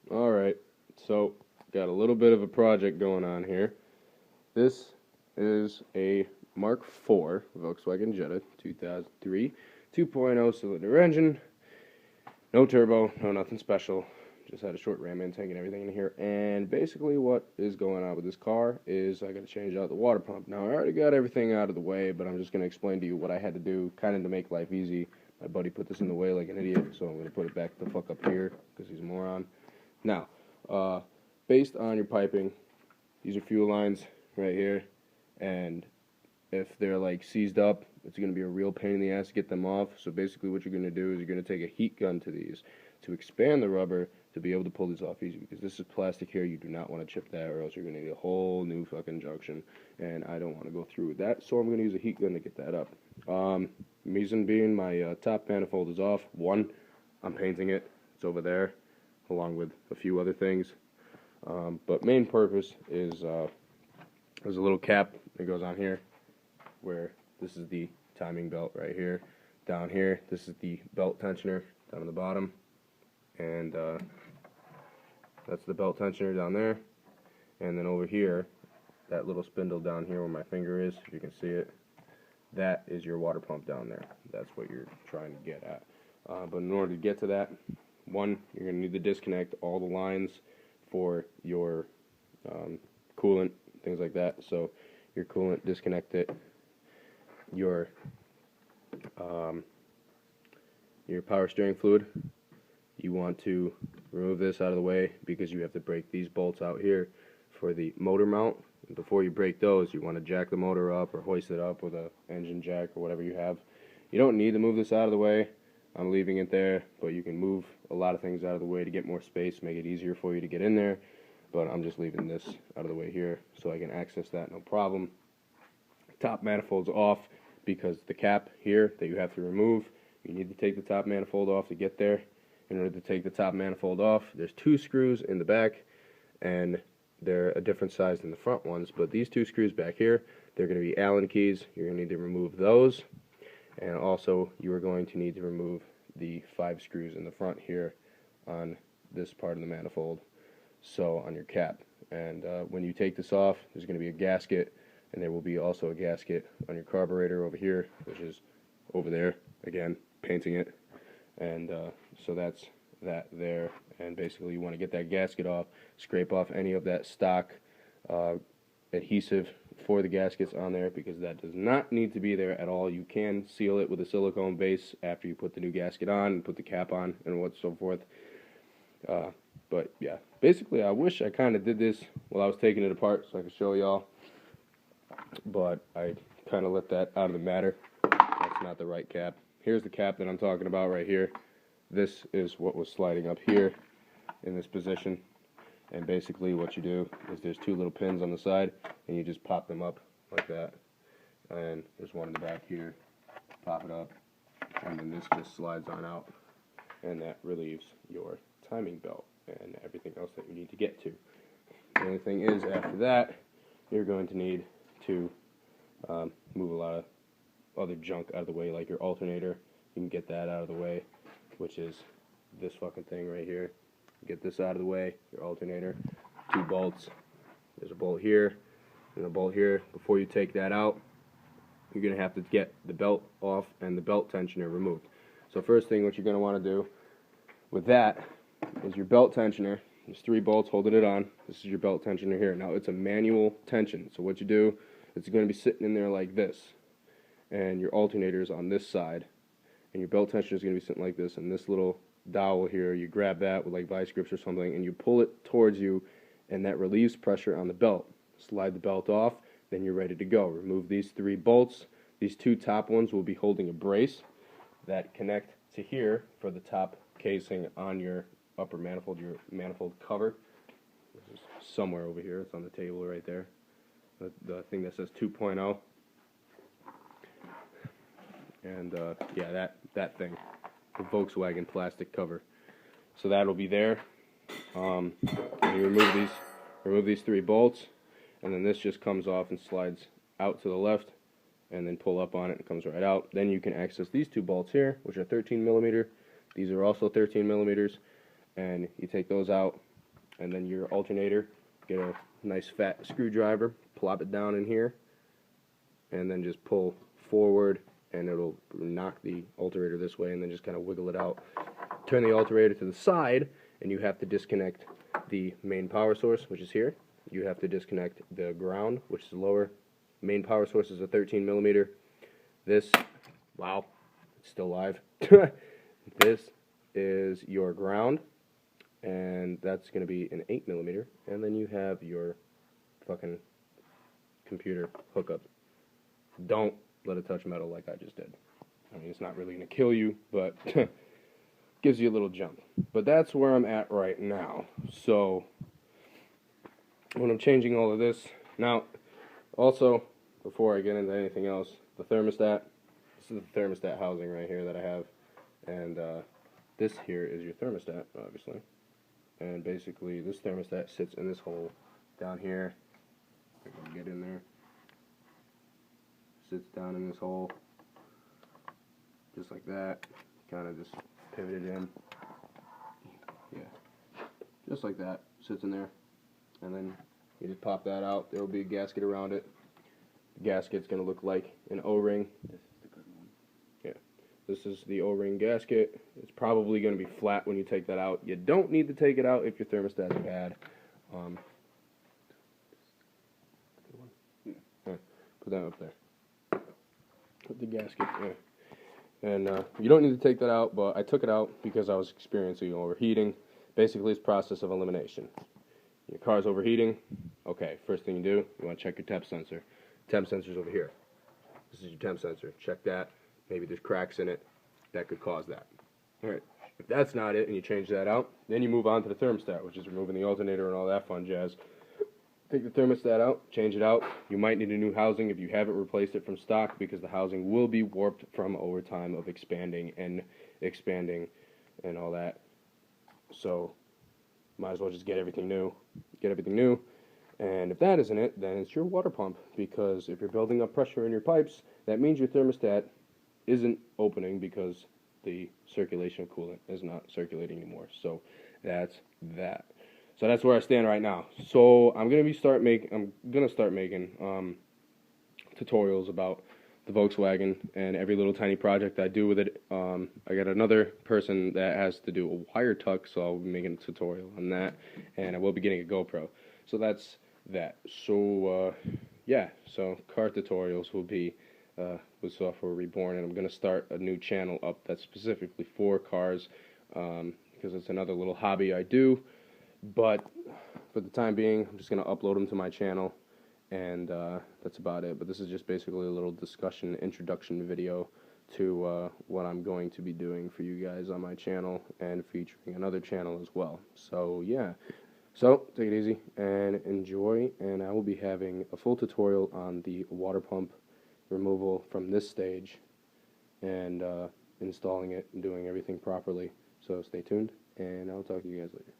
Alright, so got a little bit of a project going on here. This is a Mark IV Volkswagen Jetta 2003 2.0 cylinder engine. No turbo, no nothing special. Just had a short ram intake and everything in here. And basically what is going on with this car is I got to change out the water pump. Now I already got everything out of the way, but I'm just going to explain to you what I had to do kind of to make life easy. My buddy put this in the way like an idiot, so I'm going to put it back the fuck up here because he's a moron. Now, based on your piping, these are fuel lines right here, and if they're like seized up, it's going to be a real pain in the ass to get them off. So basically what you're going to do is you're going to take a heat gun to these to expand the rubber to be able to pull these off easy, because this is plastic here. You do not want to chip that, or else you're going to need a whole new fucking junction, and I don't want to go through with that, so I'm going to use a heat gun to get that up. Reason being, my top manifold is off. One, I'm painting it. It's over there, along with a few other things. But main purpose is there's a little cap that goes on here, where this is the timing belt right here. Down here, this is the belt tensioner down on the bottom, and that's the belt tensioner down there. And then over here, that little spindle down here where my finger is, if you can see it, that is your water pump down there. That's what you're trying to get at. But in order to get to that, one, you're going to need to disconnect all the lines for your coolant, things like that. So your coolant, disconnect it. Your power steering fluid, you want to remove this out of the way because you have to break these bolts out here for the motor mount. And before you break those, you want to jack the motor up or hoist it up with a engine jack or whatever you have. You don't need to move this out of the way. I'm leaving it there, but you can move a lot of things out of the way to get more space, make it easier for you to get in there. But I'm just leaving this out of the way here so I can access that no problem. Top manifold's off because the cap here that you have to remove, you need to take the top manifold off to get there. In order to take the top manifold off, there's two screws in the back, and they're a different size than the front ones, but these two screws back here, they're going to be Allen keys. You're going to need to remove those, and also you are going to need to remove the 5 screws in the front here on this part of the manifold, so on your cap. And when you take this off, there's going to be a gasket, and there will be also a gasket on your carburetor over here, which is over there, again, painting it. And so that's that there, and basically you want to get that gasket off, scrape off any of that stock adhesive for the gaskets on there, because that does not need to be there at all. You can seal it with a silicone base after you put the new gasket on and put the cap on and what so forth. But yeah, basically I wish I kind of did this while I was taking it apart so I could show y'all, but I kind of let that out of the matter. That's not the right cap. Here's the cap that I'm talking about right here. This is what was sliding up here in this position. And basically what you do is there's 2 little pins on the side, and you just pop them up like that. And there's one in the back here. Pop it up, and then this just slides on out. And that relieves your timing belt and everything else that you need to get to. The only thing is, after that, you're going to need to move a lot of other junk out of the way, like your alternator. You can get that out of the way, which is this fucking thing right here. Get this out of the way, your alternator. 2 bolts. There's a bolt here and a bolt here. Before you take that out, you're going to have to get the belt off and the belt tensioner removed. So first thing what you're going to want to do with that is your belt tensioner. There's 3 bolts holding it on. This is your belt tensioner here. Now it's a manual tension. So what you do, it's going to be sitting in there like this. And your alternator is on this side. And your belt tensioner is going to be sitting like this. And this little dowel here, you grab that with like vice grips or something, and you pull it towards you, and that relieves pressure on the belt. Slide the belt off, then you're ready to go. Remove these 3 bolts. These 2 top ones will be holding a brace that connect to here for the top casing on your upper manifold, your manifold cover. This is somewhere over here. It's on the table right there. The thing that says 2.0. And yeah, that thing, the Volkswagen plastic cover. So that'll be there. And you remove these 3 bolts, and then this just comes off and slides out to the left, and then pull up on it and comes right out. Then you can access these 2 bolts here, which are 13 millimeter. These are also 13 millimeters, and you take those out, and then your alternator, get a nice fat screwdriver, plop it down in here, and then just pull forward, and it'll knock the alternator this way, and then just kind of wiggle it out. Turn the alternator to the side, and you have to disconnect the main power source, which is here. You have to disconnect the ground, which is lower. Main power source is a 13 millimeter. This, wow, it's still live. This is your ground, and that's going to be an 8 millimeter. And then you have your fucking computer hookup. Don't let it touch metal like I just did. I mean, it's not really going to kill you, but gives you a little jump. But that's where I'm at right now. So when I'm changing all of this, now also before I get into anything else, the thermostat. This is the thermostat housing right here that I have, and this here is your thermostat, obviously. And basically, this thermostat sits in this hole down here. If I can get in there, sits down in this hole, just like that. Kind of just pivoted in. Yeah, just like that. Sits in there, and then you just pop that out. There will be a gasket around it. The gasket's going to look like an O-ring. This is the good one. Yeah, this is the O-ring gasket. It's probably going to be flat when you take that out. You don't need to take it out if your thermostat's bad. Put that up there. Put the gasket there. And you don't need to take that out, but I took it out because I was experiencing overheating. Basically, it's process of elimination. Your car's overheating. Okay, first thing you do, you want to check your temp sensor. Temp sensor's over here. This is your temp sensor. Check that. Maybe there's cracks in it. That could cause that. Alright, if that's not it and you change that out, then you move on to the thermostat, which is removing the alternator and all that fun jazz. Take the thermostat out, change it out. You might need a new housing if you haven't replaced it from stock, because the housing will be warped from over time of expanding and all that. So might as well just get everything new. And if that isn't it, then it's your water pump, because if you're building up pressure in your pipes, that means your thermostat isn't opening because the circulation of coolant is not circulating anymore. So that's that. So that's where I stand right now. So I'm gonna start making tutorials about the Volkswagen and every little tiny project I do with it. I got another person that has to do a wire tuck, so I'll be making a tutorial on that, and I will be getting a GoPro. So that's that. So yeah, so car tutorials will be with Software Reborn, and I'm gonna start a new channel up that's specifically for cars, because it's another little hobby I do. But for the time being, I'm just going to upload them to my channel, and that's about it. But this is just basically a little discussion, introduction video to what I'm going to be doing for you guys on my channel, and featuring another channel as well. So yeah, so take it easy and enjoy, and I will be having a full tutorial on the water pump removal from this stage, and installing it and doing everything properly. So stay tuned, and I'll talk to you guys later.